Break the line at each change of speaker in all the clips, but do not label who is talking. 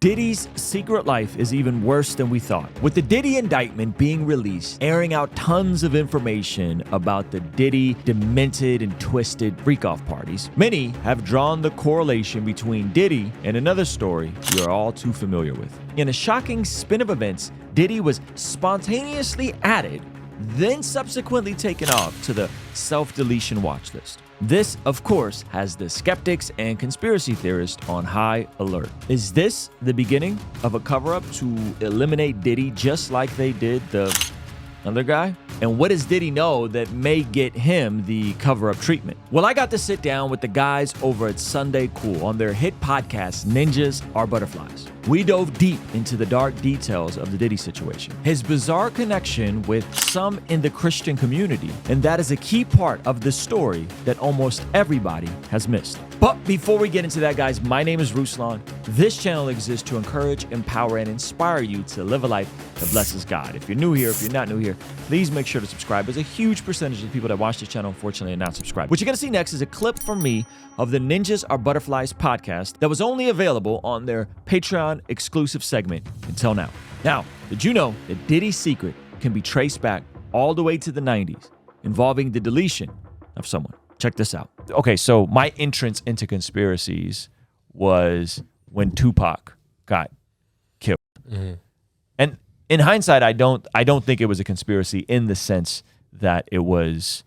Diddy's secret life is even worse than we thought. With the Diddy indictment being released, airing out tons of information about the Diddy demented and twisted freak-off parties, many have drawn the correlation between Diddy and another story you're all too familiar with. In a shocking spin of events, Diddy was spontaneously added, then subsequently taken off to the self-deletion watch list. This, of course, has the skeptics and conspiracy theorists on high alert. Is this the beginning of a cover-up to eliminate Diddy just like they did the other guy? And what does Diddy know that may get him the cover-up treatment? Well, I got to sit down with the guys over at Sunday Cool on their hit podcast, Ninjas Are Butterflies. We dove deep into the dark details of the Diddy situation, his bizarre connection with some in the Christian community, and that is a key part of the story that almost everybody has missed. But before we get into that, guys, my name is Ruslan. This channel exists to encourage, empower, and inspire you to live a life that blesses God. If you're new here, if you're not new here, please make sure to subscribe. There's a huge percentage of people that watch this channel, unfortunately, are not subscribed. What you're going to see next is a clip from me of the Ninjas Are Butterflies podcast that was only available on their Patreon exclusive segment until now. Now, did you know that Diddy's secret can be traced back all the way to the 90s, involving the deletion of someone? Check this out. Okay, so my entrance into conspiracies was when Tupac got killed. Mm-hmm. And in hindsight, I don't think it was a conspiracy in the sense that it was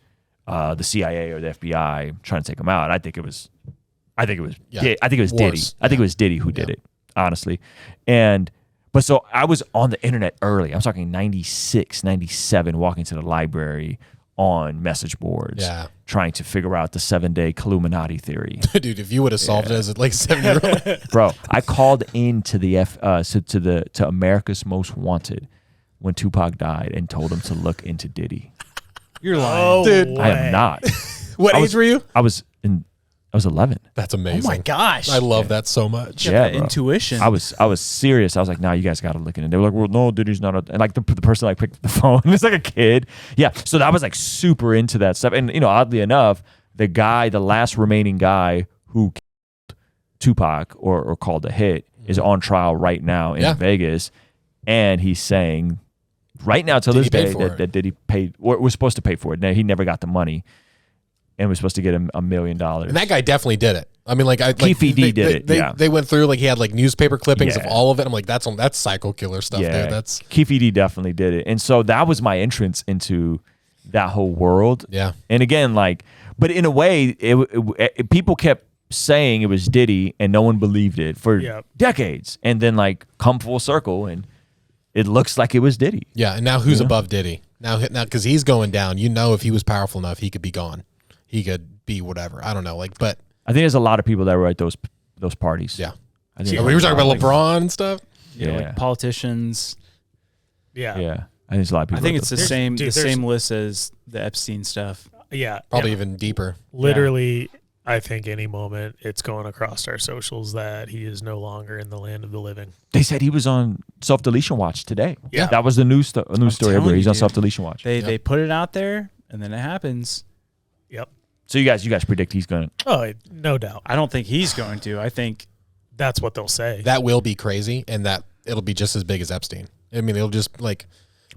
the CIA or the FBI trying to take him out. I think it was Diddy. I think it was Diddy who did it, honestly. But so I was on the internet early. I'm talking 96, 97, walking to the library on message boards, trying to figure out the 7-day Illuminati theory.
Dude, if you would have solved it as like 7-year-old.
Bro, I called in to to America's Most Wanted when Tupac died and told them to look into Diddy.
You're lying.
Dude.
I am not.
What age were you?
I was 11.
That's amazing.
Oh my gosh.
I love that so much.
Yeah,
bro. Intuition.
I was serious. I was like, nah, you guys got to look in it. They were like, well, no, Diddy's not. And like the person like picked up the phone. It's like a kid. Yeah. So I was like super into that stuff. And, oddly enough, the last remaining guy who killed Tupac or called a hit is on trial right now in Vegas. And he's saying right now till this day that Diddy paid, or was supposed to pay for it. Now, he never got the money. And was supposed to get him $1 million. And
that guy definitely did it. I mean,
Keefe D did it.
They went through, he had newspaper clippings of all of it. I'm like, that's psycho killer stuff there. That's
Keefe D definitely did it. And so that was my entrance into that whole world.
Yeah.
And again, but in a way, people kept saying it was Diddy and no one believed it for decades. And then come full circle and it looks like it was Diddy.
Yeah. And now who's above Diddy? Now, because he's going down, if he was powerful enough, he could be gone. He could be whatever. I don't know. But
I think there's a lot of people that were at those parties.
Yeah.
We
were talking about LeBron and stuff.
Yeah. Politicians.
Yeah. Yeah. I think there's a lot of people.
I think it's the same list as the Epstein stuff.
Yeah.
Probably even deeper.
Literally, I think any moment it's going across our socials that he is no longer in the land of the living.
They said he was on self-deletion watch today.
Yeah.
That was the news story everywhere. He's on self-deletion watch.
They put it out there and then it happens.
Yep.
So you guys predict he's going to?
Oh, no doubt.
I don't think he's going to. I think
that's what they'll say.
That will be crazy, and that it'll be just as big as Epstein. I mean, it'll just because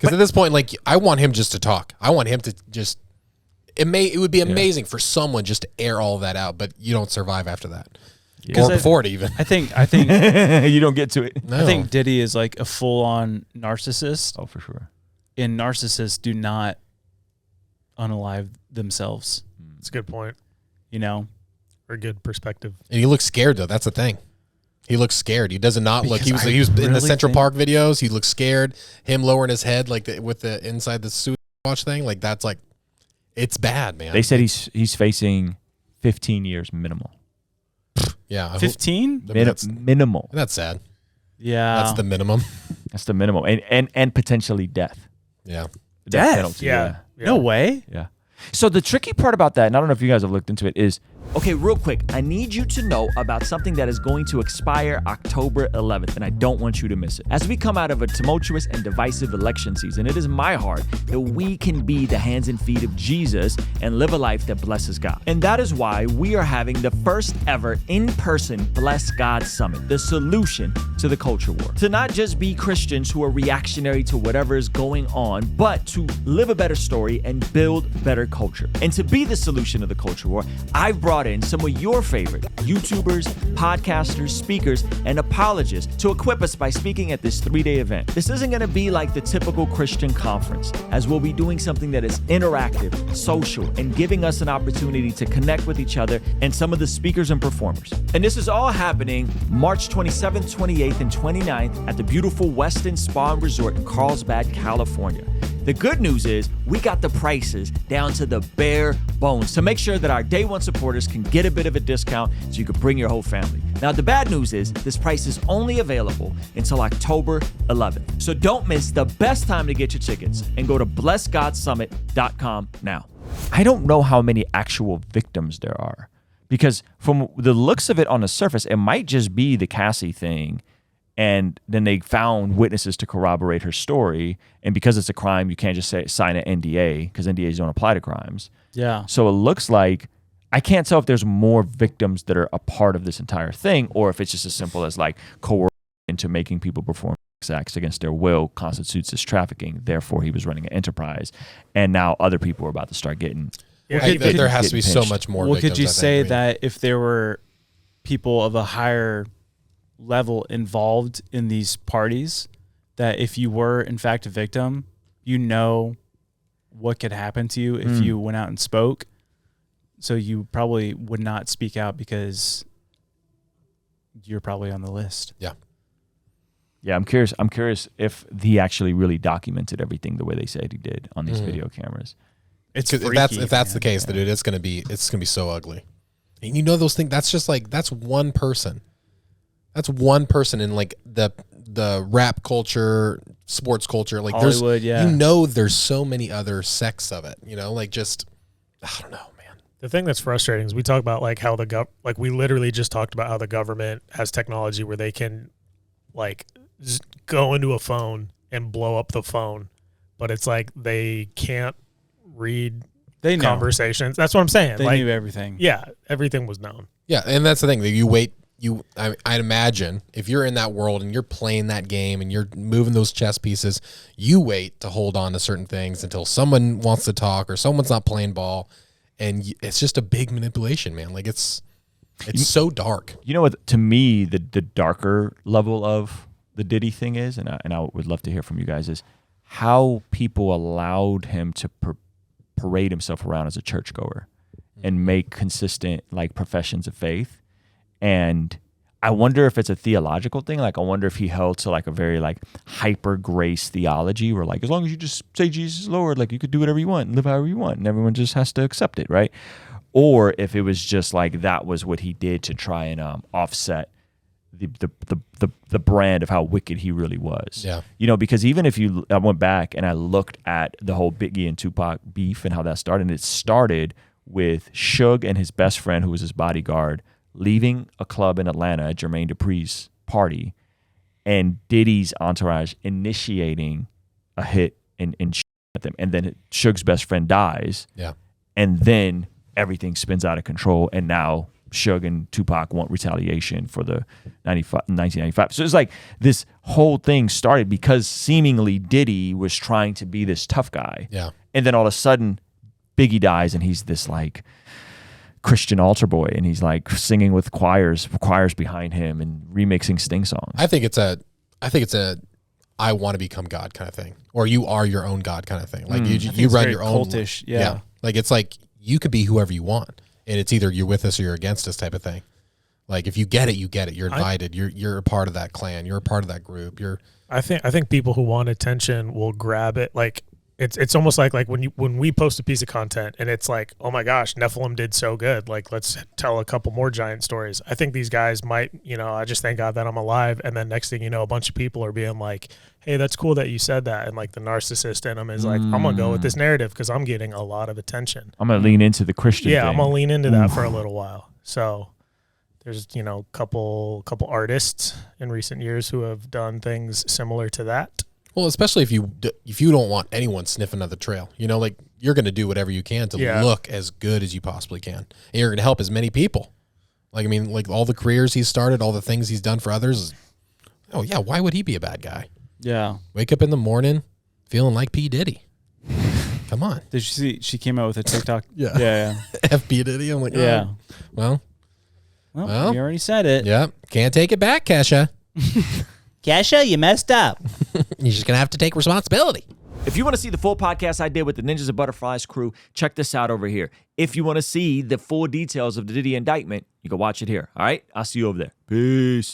at this point, I want him just to talk. I want him to just. It would be amazing for someone just to air all of that out, but you don't survive after that, or before it even.
I think
you don't get to it.
No. I think Diddy is like a full-on narcissist.
Oh, for sure.
And narcissists do not unalive themselves.
That's a good point. Or a good perspective.
And he looks scared though. That's the thing. He looks scared. He does not look. He was in the Central Park videos. He looks scared. Him lowering his head with the inside the suit watch thing. That's it's bad, man.
They said he's facing 15 years minimal.
Yeah,
15
minimal.
That's sad.
Yeah,
that's the minimum.
That's the minimum, and potentially death.
Yeah,
death.
Penalty,
yeah.
No way.
Yeah. So the tricky part about that, and I don't know if you guys have looked into it, is Okay, real quick, I need you to know about something that is going to expire October 11th, and I don't want you to miss it. As we come out of a tumultuous and divisive election season, it is my heart that we can be the hands and feet of Jesus and live a life that blesses God. And that is why we are having the first ever in-person Bless God Summit, the solution to the culture war. To not just be Christians who are reactionary to whatever is going on, but to live a better story and build better culture. And to be the solution to the culture war, I've brought in some of your favorite YouTubers, podcasters, speakers, and apologists to equip us by speaking at this 3-day event. This isn't going to be like the typical Christian conference, as we'll be doing something that is interactive, social, and giving us an opportunity to connect with each other and some of the speakers and performers. And this is all happening March 27th, 28th, and 29th at the beautiful Westin Spa and Resort in Carlsbad, California. The good news is we got the prices down to the bare bones to make sure that our day one supporters can get a bit of a discount so you can bring your whole family. Now, the bad news is this price is only available until October 11th. So don't miss the best time to get your tickets and go to blessgodsummit.com now. I don't know how many actual victims there are because from the looks of it on the surface, it might just be the Cassie thing. And then they found witnesses to corroborate her story. And because it's a crime, you can't just sign an NDA because NDAs don't apply to crimes.
Yeah.
So it looks like, I can't tell if there's more victims that are a part of this entire thing or if it's just as simple as like coercion into making people perform acts against their will constitutes as trafficking. Therefore, he was running an enterprise. And now other people are about to start getting.
Yeah, there has to be so much more.
Well,
victims,
could you say
I mean,
that if there were people of a higher level involved in these parties, that if you were in fact a victim, you know what could happen to you if you went out and spoke, so you probably would not speak out because you're probably on the list.
Yeah, I'm curious if he actually really documented everything the way they said he did on these video cameras.
It's
if
freaky,
that's the case, dude, it's gonna be so ugly. And you know those things. That's just like that's one person. That's one person in like the rap culture, sports culture. Like
Hollywood,
there's so many other sects of it. You know, like just I don't know, man.
The thing that's frustrating is we talk about like how we literally just talked about how the government has technology where they can like go into a phone and blow up the phone, but it's like they can't read conversations. That's what I'm saying.
They
like,
knew everything.
Yeah, everything was known.
Yeah, and that's the thing that you wait. I'd imagine if you're in that world and you're playing that game and you're moving those chess pieces, you wait to hold on to certain things until someone wants to talk or someone's not playing ball, and it's just a big manipulation, man. Like it's so dark.
You know what? To me, the darker level of the Diddy thing is, and I would love to hear from you guys, is how people allowed him to parade himself around as a churchgoer and make consistent like professions of faith. And I wonder if it's a theological thing. Like, I wonder if he held to like a very like hyper grace theology where like, as long as you just say Jesus is Lord, like you could do whatever you want and live however you want and everyone just has to accept it, right? Or if it was just like that was what he did to try and offset the brand of how wicked he really was.
Yeah.
You know, because even if I went back and I looked at the whole Biggie and Tupac beef and how that started, and it started with Suge and his best friend, who was his bodyguard, leaving a club in Atlanta at Jermaine Dupri's party, and Diddy's entourage initiating a hit and at them, and then Suge's best friend dies.
Yeah.
And then everything spins out of control, and now Suge and Tupac want retaliation for the 1995. So it's like this whole thing started because seemingly Diddy was trying to be this tough guy.
Yeah.
And then all of a sudden Biggie dies and he's this like Christian altar boy, and he's like singing with choirs behind him and remixing Sting songs.
I think it's a I want to become God kind of thing, or you are your own God kind of thing. Like you run your own
cultish. Yeah.
Like it's like you could be whoever you want, and it's either you're with us or you're against us type of thing. Like if you get it, you get it. You're invited. You're a part of that clan. You're a part of that group.
I think people who want attention will grab it. Like it's almost like when we post a piece of content and it's like, oh my gosh, Nephilim did so good. Like, let's tell a couple more giant stories. I think these guys might, I just thank God that I'm alive. And then next thing you know, a bunch of people are being like, hey, that's cool that you said that. And like the narcissist in them is like, I'm going to go with this narrative because I'm getting a lot of attention.
I'm going to lean into the Christian thing.
I'm going to lean into that for a little while. So there's, couple artists in recent years who have done things similar to that.
Well, especially if you don't want anyone sniffing at the trail, like you're going to do whatever you can to look as good as you possibly can. And you're going to help as many people. Like, I mean, like all the careers he's started, all the things he's done for others. Oh yeah. Why would he be a bad guy?
Yeah.
Wake up in the morning feeling like P. Diddy. Come on.
Did you see she came out with a TikTok?
Yeah.
Yeah.
F. P. Diddy. I'm like,
yeah.
Oh, well,
you already said it.
Yeah. Can't take it back, Kesha.
Kesha, you messed up.
You're just going to have to take responsibility.
If you want to see the full podcast I did with the Ninjas of Butterflies crew, check this out over here. If you want to see the full details of the Diddy indictment, you can watch it here. All right? I'll see you over there. Peace.